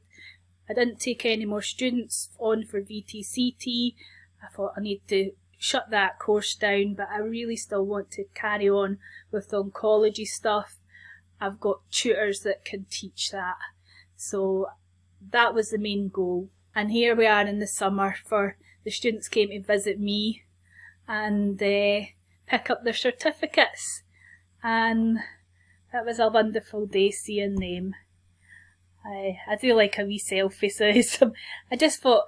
[SPEAKER 1] didn't take any more students on for VTCT. I thought I need to shut that course down, but I really still want to carry on with the oncology stuff. I've got tutors that can teach that. So that was the main goal. And here we are in the summer for the students came to visit me and pick up their certificates. And that was a wonderful day seeing them. I do like a wee selfie, so I just thought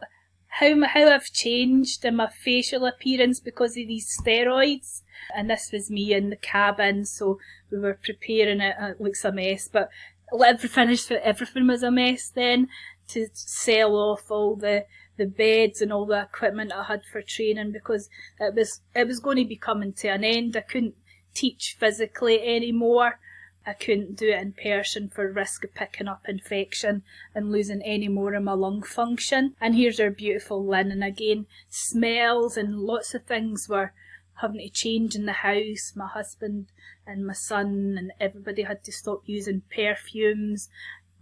[SPEAKER 1] how I've changed in my facial appearance because of these steroids. And this was me in the cabin, so we were preparing it. It looks a mess, but everything was a mess then, to sell off all the beds and all the equipment I had for training, because it was going to be coming to an end. I couldn't teach physically anymore. I couldn't do it in person for risk of picking up infection and losing any more of my lung function. And here's our beautiful Lynn, and again, smells and lots of things were having to change in the house. My husband and my son and everybody had to stop using perfumes.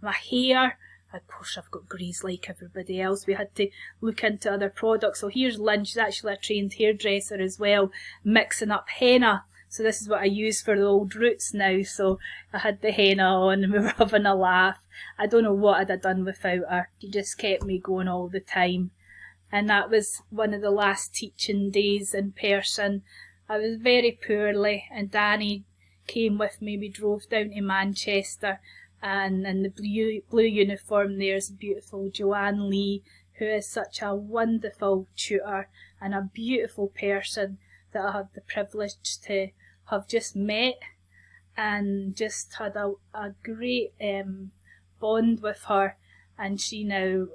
[SPEAKER 1] My hair, of course I've got grease like everybody else. We had to look into other products. So here's Lynn, she's actually a trained hairdresser as well, mixing up henna. So this is what I use for the old roots now. So I had the henna on and we were having a laugh. I don't know what I'd have done without her. She just kept me going all the time. And that was one of the last teaching days in person. I was very poorly, and Danny came with me. We drove down to Manchester, and in the blue uniform there's beautiful Joanne Lee, who is such a wonderful tutor and a beautiful person that I had the privilege to have just met, and just had a great bond with her. And she now,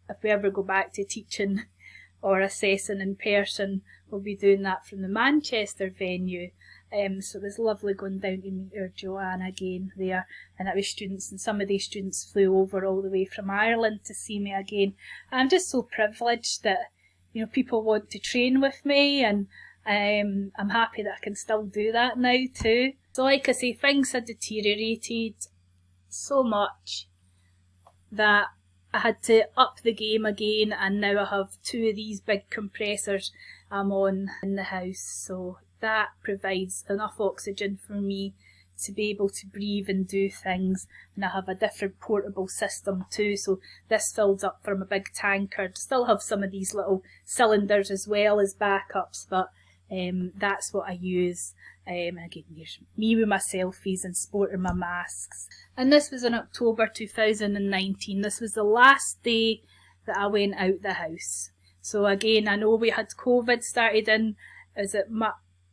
[SPEAKER 1] if we ever go back to teaching or assessing in person, we'll be doing that from the Manchester venue. So it was lovely going down to meet her Joanne again there, and it was students, and some of these students flew over all the way from Ireland to see me again. I'm just so privileged that, you know, people want to train with me, and I'm happy that I can still do that now too. So like I say, things had deteriorated so much that I had to up the game again, and now I have 2 of these big compressors I'm on in the house. So that provides enough oxygen for me to be able to breathe and do things. And I have a different portable system too, so this fills up from a big tanker. I still have some of these little cylinders as well as backups, but that's what I use. Again, here's me with my selfies and sporting my masks. And this was in October 2019. This was the last day that I went out the house. So again, I know we had COVID started in, is it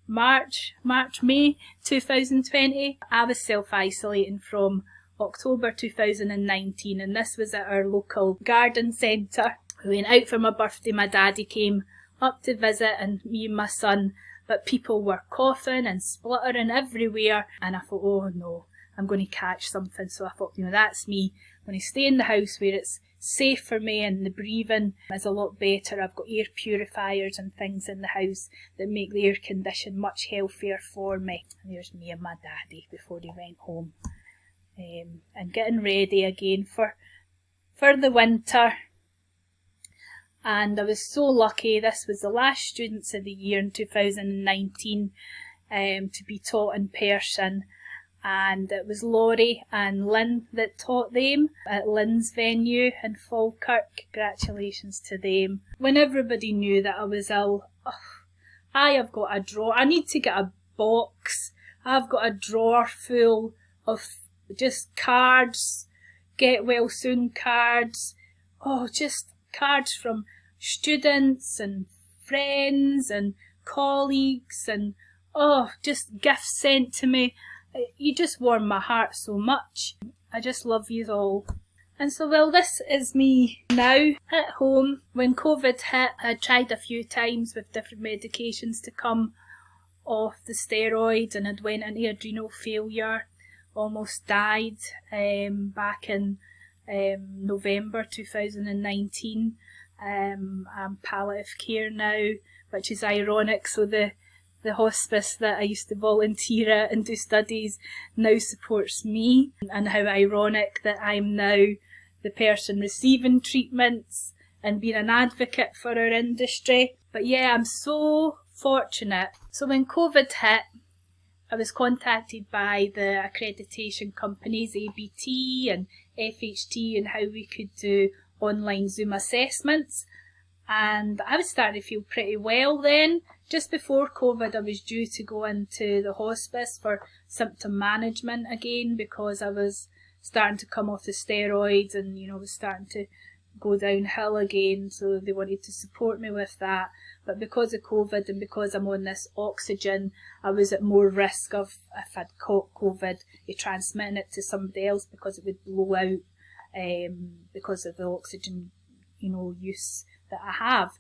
[SPEAKER 1] May 2020. I was self-isolating from October 2019, and this was at our local garden centre. We went out for my birthday. My daddy came up to visit, and me and my son, but people were coughing and spluttering everywhere, and I thought, oh no, I'm going to catch something. So I thought, you know, that's me. I'm going to stay in the house where it's safe for me and the breathing is a lot better. I've got air purifiers and things in the house that make the air condition much healthier for me. And there's me and my daddy before he went home. And getting ready again for the winter. And I was so lucky, this was the last students of the year in 2019 to be taught in person. And it was Laurie and Lynn that taught them at Lynn's venue in Falkirk. Congratulations to them. When everybody knew that I was ill, I have got a drawer. I need to get a box. I've got a drawer full of just cards, get well soon cards. Oh, just cards from students and friends and colleagues and just gifts sent to me. You just warm my heart so much. I just love you all. And so, well, this is me now at home. When COVID hit, I tried a few times with different medications to come off the steroids, and I'd went into adrenal failure, almost died back in November 2019. I'm palliative care now, which is ironic. So the hospice that I used to volunteer at and do studies now supports me, and how ironic that I'm now the person receiving treatments and being an advocate for our industry. But yeah, I'm so fortunate. So when COVID hit, I was contacted by the accreditation companies, ABT and FHT, and how we could do online Zoom assessments. And I was starting to feel pretty well then. Just before COVID, I was due to go into the hospice for symptom management again, because I was starting to come off the steroids and, you know, was starting to go downhill again. So they wanted to support me with that. But because of COVID and because I'm on this oxygen, I was at more risk of, if I'd caught COVID, transmitting it to somebody else, because it would blow out because of the oxygen, you know, use that I have.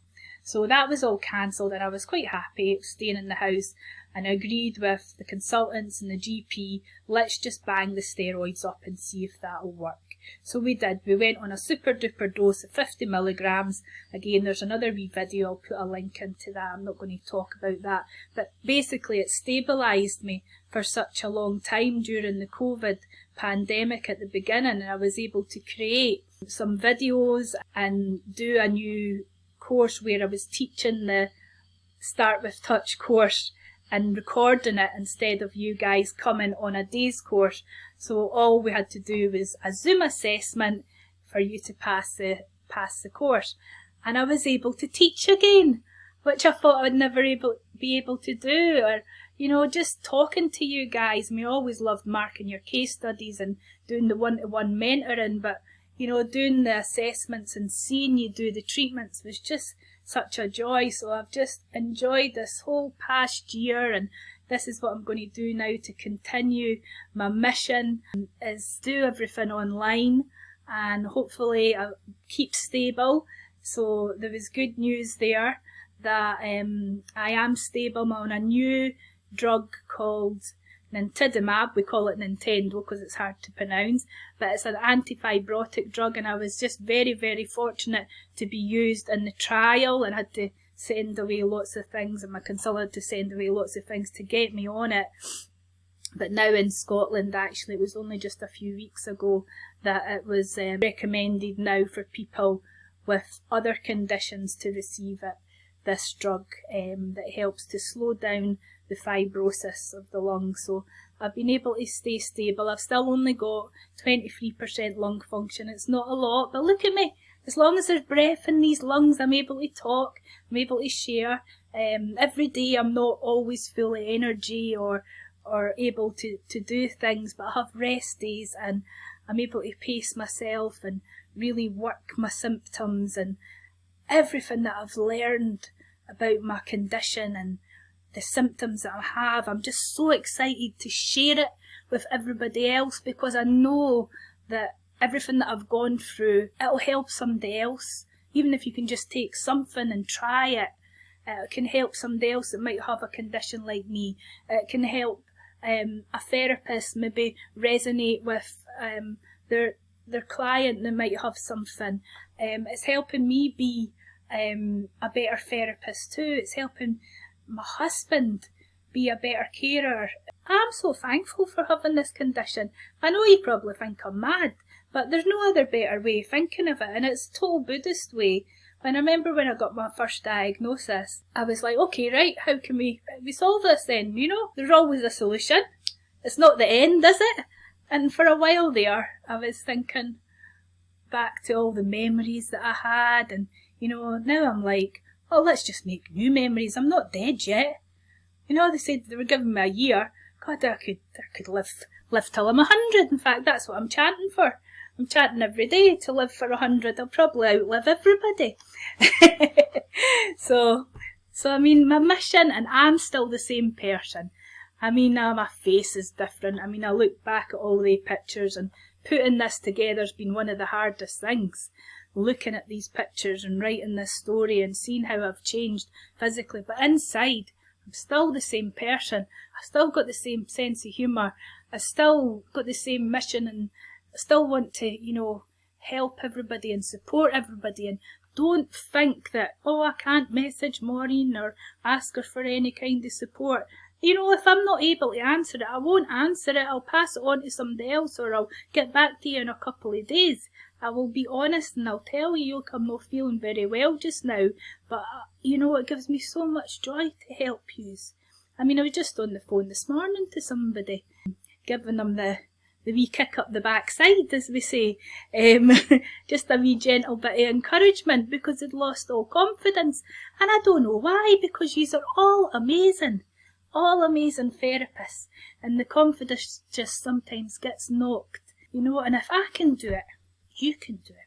[SPEAKER 1] So that was all cancelled, and I was quite happy staying in the house, and I agreed with the consultants and the GP, let's just bang the steroids up and see if that'll work. So we did. We went on a super duper dose of 50 milligrams. Again, there's another wee video, I'll put a link into that. I'm not going to talk about that. But basically it stabilised me for such a long time during the COVID pandemic at the beginning, and I was able to create some videos and do a new course where I was teaching the Start With Touch course and recording it instead of you guys coming on a day's course. So all we had to do was a Zoom assessment for you to pass the course. And I was able to teach again, which I thought I would never be able to do. Or, you know, just talking to you guys. I mean, I always loved marking your case studies and doing the one-to-one mentoring, but you know, doing the assessments and seeing you do the treatments was just such a joy. So I've just enjoyed this whole past year, and this is what I'm going to do now to continue my mission, is do everything online and hopefully I'll keep stable. So there was good news there that I am stable. I'm on a new drug called Nintidimab. We call it Nintendo because it's hard to pronounce, but it's an antifibrotic drug, and I was just very, very fortunate to be used in the trial, and had to send away lots of things, and my consultant to send away lots of things to get me on it. But now in Scotland, actually, it was only just a few weeks ago that it was recommended now for people with other conditions to receive it, this drug that helps to slow down the fibrosis of the lungs. So I've been able to stay stable. I've still only got 23% lung function. It's not a lot, but look at me. As long as there's breath in these lungs, I'm able to talk, I'm able to share. Every day I'm not always full of energy or able to do things, but I have rest days, and I'm able to pace myself and really work my symptoms and everything that I've learned about my condition and the symptoms that I have. I'm just so excited to share it with everybody else, because I know that everything that I've gone through, it'll help somebody else. Even if you can just take something and try it, it can help somebody else that might have a condition like me. It can help a therapist maybe resonate with their client. They might have something. It's helping me be a better therapist too. It's helping my husband be a better carer. I'm so thankful for having this condition. I know you probably think I'm mad, but there's no other better way of thinking of it, and it's a total Buddhist way. And I remember when I got my first diagnosis, I was like, okay, right, how can we solve this then? You know, there's always a solution. It's not the end, is it? And for a while there, I was thinking back to all the memories that I had, and, you know, now I'm like, oh, let's just make new memories. I'm not dead yet. You know, they said they were giving me a year. God, I could live till I'm 100. In fact, that's what I'm chanting for. I'm chanting every day to live for 100. I'll probably outlive everybody. So I mean, my mission, and I'm still the same person. I mean, my face is different. I mean, I look back at all the pictures, and putting this together has been one of the hardest things. Looking at these pictures and writing this story and seeing how I've changed physically. But inside, I'm still the same person. I still got the same sense of humour. I still got the same mission, and I still want to, you know, help everybody and support everybody. And don't think that, oh, I can't message Maureen or ask her for any kind of support. You know, if I'm not able to answer it, I won't answer it. I'll pass it on to somebody else, or I'll get back to you in a couple of days. I will be honest and I'll tell you, look, I'm not feeling very well just now, but, you know, it gives me so much joy to help you. I mean, I was just on the phone this morning to somebody, giving them the wee kick up the backside, as we say. Just a wee gentle bit of encouragement, because they'd lost all confidence. And I don't know why, because yous are all amazing therapists. And the confidence just sometimes gets knocked, you know, and if I can do it, you can do it.